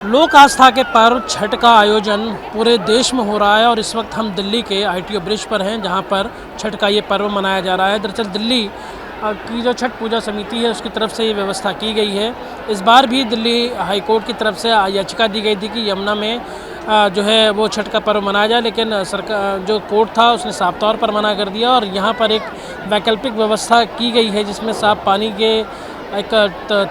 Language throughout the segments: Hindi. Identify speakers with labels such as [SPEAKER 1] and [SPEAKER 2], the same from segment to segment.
[SPEAKER 1] लोक आस्था के पर्व छठ का आयोजन पूरे देश में हो रहा है और इस वक्त हम दिल्ली के आईटीओ ब्रिज पर हैं जहां पर छठ का ये पर्व मनाया जा रहा है। दरअसल दिल्ली की जो छठ पूजा समिति है उसकी तरफ से ये व्यवस्था की गई है। इस बार भी दिल्ली हाई कोर्ट की तरफ से याचिका दी गई थी कि यमुना में जो है वो छठ का पर्व मनाया जाए, लेकिन सरकार जो कोर्ट था उसने साफ तौर पर मना कर दिया और यहाँ पर एक वैकल्पिक व्यवस्था की गई है जिसमें साफ पानी के एक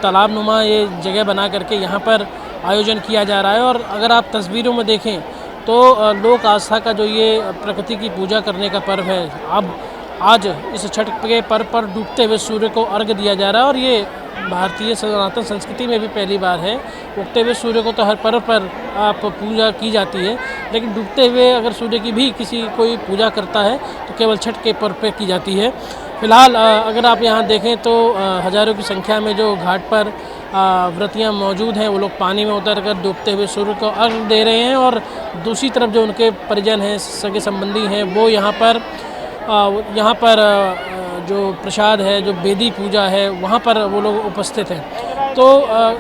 [SPEAKER 1] तालाब नुमा ये जगह बना करके यहाँ पर आयोजन किया जा रहा है। और अगर आप तस्वीरों में देखें तो लोक आस्था का जो ये प्रकृति की पूजा करने का पर्व है, अब आज इस छठ के पर्व पर डूबते हुए सूर्य को अर्घ दिया जा रहा है और ये भारतीय सनातन संस्कृति में भी पहली बार है। उगते हुए सूर्य को तो हर पर्व पर आप पूजा की जाती है, लेकिन डूबते हुए अगर सूर्य की भी कोई पूजा करता है तो केवल छठ के पर्व पर की जाती है। फिलहाल अगर आप यहाँ देखें तो हज़ारों की संख्या में जो घाट पर व्रतियाँ मौजूद हैं वो लोग पानी में उतर कर डूबते हुए सूर्य को अर्घ दे रहे हैं और दूसरी तरफ जो उनके परिजन हैं, सगे संबंधी हैं, वो यहाँ पर जो प्रसाद है, जो बेदी पूजा है, वहाँ पर वो लोग उपस्थित हैं। तो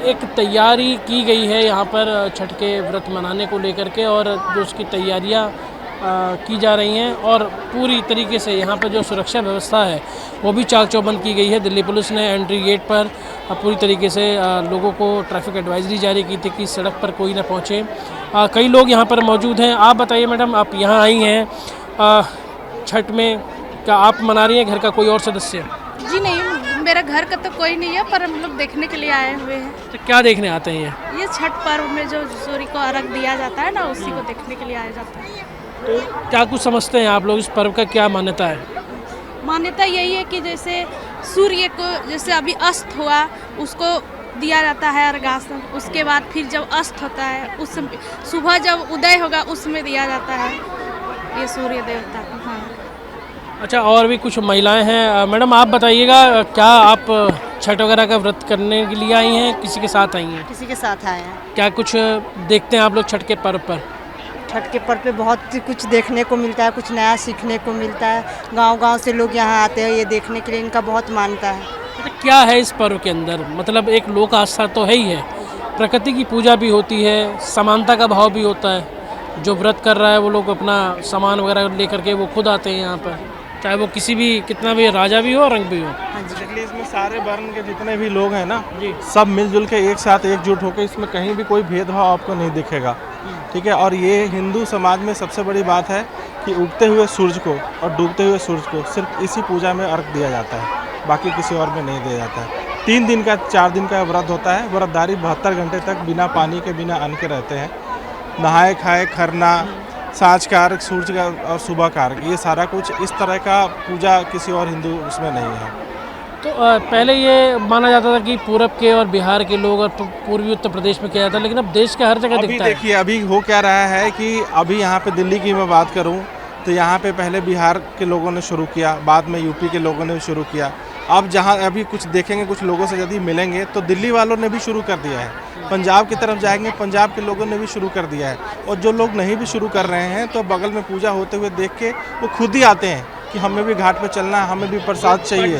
[SPEAKER 1] एक तैयारी की गई है यहाँ पर छठ के व्रत मनाने को लेकर के और जो उसकी तैयारियाँ की जा रही हैं और पूरी तरीके से यहाँ पर जो सुरक्षा व्यवस्था है वो भी चाक चौबंद की गई है। दिल्ली पुलिस ने एंट्री गेट पर पूरी तरीके से लोगों को ट्रैफिक एडवाइजरी जारी की थी कि सड़क पर कोई ना पहुँचे। कई लोग यहाँ पर मौजूद हैं। आप बताइए मैडम, आप यहाँ आई हैं छठ में, क्या आप मना रही हैं, घर का कोई और सदस्य?
[SPEAKER 2] जी नहीं, मेरा घर का तो कोई नहीं है, पर हम लोग देखने के लिए आए हुए हैं।
[SPEAKER 1] तो क्या देखने आते हैं
[SPEAKER 2] ये छठ पर्व में जो सूर्य को अर्घ दिया जाता है ना, उसी को देखने के लिए आया जाता है।
[SPEAKER 1] तो क्या कुछ समझते हैं आप लोग, इस पर्व का क्या मान्यता है?
[SPEAKER 2] मान्यता यही है कि जैसे सूर्य को जैसे अभी अस्त हुआ उसको दिया जाता है अर्घासन, उसके बाद फिर जब अस्त होता है उस सुबह जब उदय होगा उसमें दिया जाता है ये सूर्य देवता को। हाँ।
[SPEAKER 1] अच्छा, और भी कुछ महिलाएं हैं। मैडम आप बताइएगा, क्या आप छठ वगैरह का व्रत करने के लिए आई हैं, किसी के साथ आई हैं?
[SPEAKER 3] किसी के साथ आए हैं।
[SPEAKER 1] क्या कुछ देखते हैं आप लोग छठ के पर्व पर?
[SPEAKER 3] छठ के पर्व पे बहुत कुछ देखने को मिलता है, कुछ नया सीखने को मिलता है। गांव-गांव से लोग यहाँ आते हैं ये देखने के लिए, इनका बहुत मान्यता है।
[SPEAKER 1] तो क्या है इस पर्व के अंदर? मतलब एक लोक आस्था तो है ही है, प्रकृति की पूजा भी होती है, समानता का भाव भी होता है। जो व्रत कर रहा है वो लोग अपना सामान वगैरह लेकर के वो खुद आते हैं यहाँ पर, चाहे वो किसी भी कितना भी राजा भी हो, रंग भी हो।
[SPEAKER 4] बेसिकली इसमें सारे वर्ण के जितने भी लोग हैं ना जी, सब मिलजुल के एक साथ एकजुट होकर, इसमें कहीं भी कोई भेदभाव आपको नहीं दिखेगा। ठीक है, और ये हिंदू समाज में सबसे बड़ी बात है कि उगते हुए सूरज को और डूबते हुए सूरज को सिर्फ इसी पूजा में अर्घ दिया जाता है, बाकी किसी और में नहीं दिया जाता है। 3 दिन का 4 दिन का व्रत होता है। व्रतधारी 72 घंटे तक बिना पानी के, बिना अन्न के रहते हैं। नहाए खाए, खरना, सांझ कार्य, सूरज का और सुबह कार्य, ये सारा कुछ इस तरह का पूजा किसी और हिंदू उसमें नहीं है।
[SPEAKER 1] तो पहले ये माना जाता था कि पूरब के और बिहार के लोग और पूर्वी उत्तर प्रदेश में किया जाता है, लेकिन अब देश के हर जगह दिखता है।
[SPEAKER 4] देखिए अभी हो क्या रहा है कि अभी यहाँ पे दिल्ली की मैं बात करूँ तो यहाँ पे पहले बिहार के लोगों ने शुरू किया, बाद में यूपी के लोगों ने भी शुरू किया। अब जहाँ अभी कुछ देखेंगे, कुछ लोगों से यदि मिलेंगे तो दिल्ली वालों ने भी शुरू कर दिया है। पंजाब की तरफ जाएंगे, पंजाब के लोगों ने भी शुरू कर दिया है। और जो लोग नहीं भी शुरू कर रहे हैं तो बगल में पूजा होते हुए देख के वो खुद ही आते हैं कि हमें भी घाट पे चलना है, हमें भी प्रसाद चाहिए।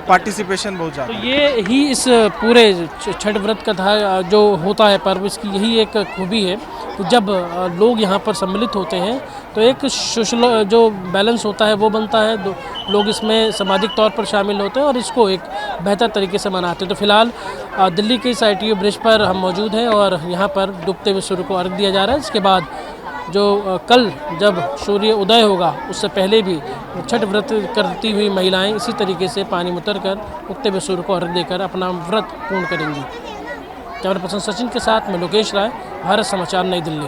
[SPEAKER 4] पार्टिसिपेशन बहुत ज़्यादा।
[SPEAKER 1] तो ये ही इस पूरे छठ व्रत का था जो होता है पर्व, इसकी यही एक खूबी है कि जब लोग यहाँ पर सम्मिलित होते हैं तो एक सोशल जो बैलेंस होता है वो बनता है, लोग इसमें सामाजिक तौर पर शामिल होते हैं और इसको एक बेहतर तरीके से मनाते हैं। तो फिलहाल दिल्ली के इस आईटीओ ब्रिज पर हम मौजूद हैं और यहाँ पर डूबते हुए सूर्य को अर्घ दिया जा रहा है। इसके बाद जो कल जब सूर्य उदय होगा उससे पहले भी छठ व्रत करती हुई महिलाएं इसी तरीके से पानी में उतरकर उगते हुए सूर्य को अर्घ देकर अपना व्रत पूर्ण करेंगी। कैमरा पर्सन सचिन के साथ मैं लोकेश राय, भारत समाचार, नई दिल्ली।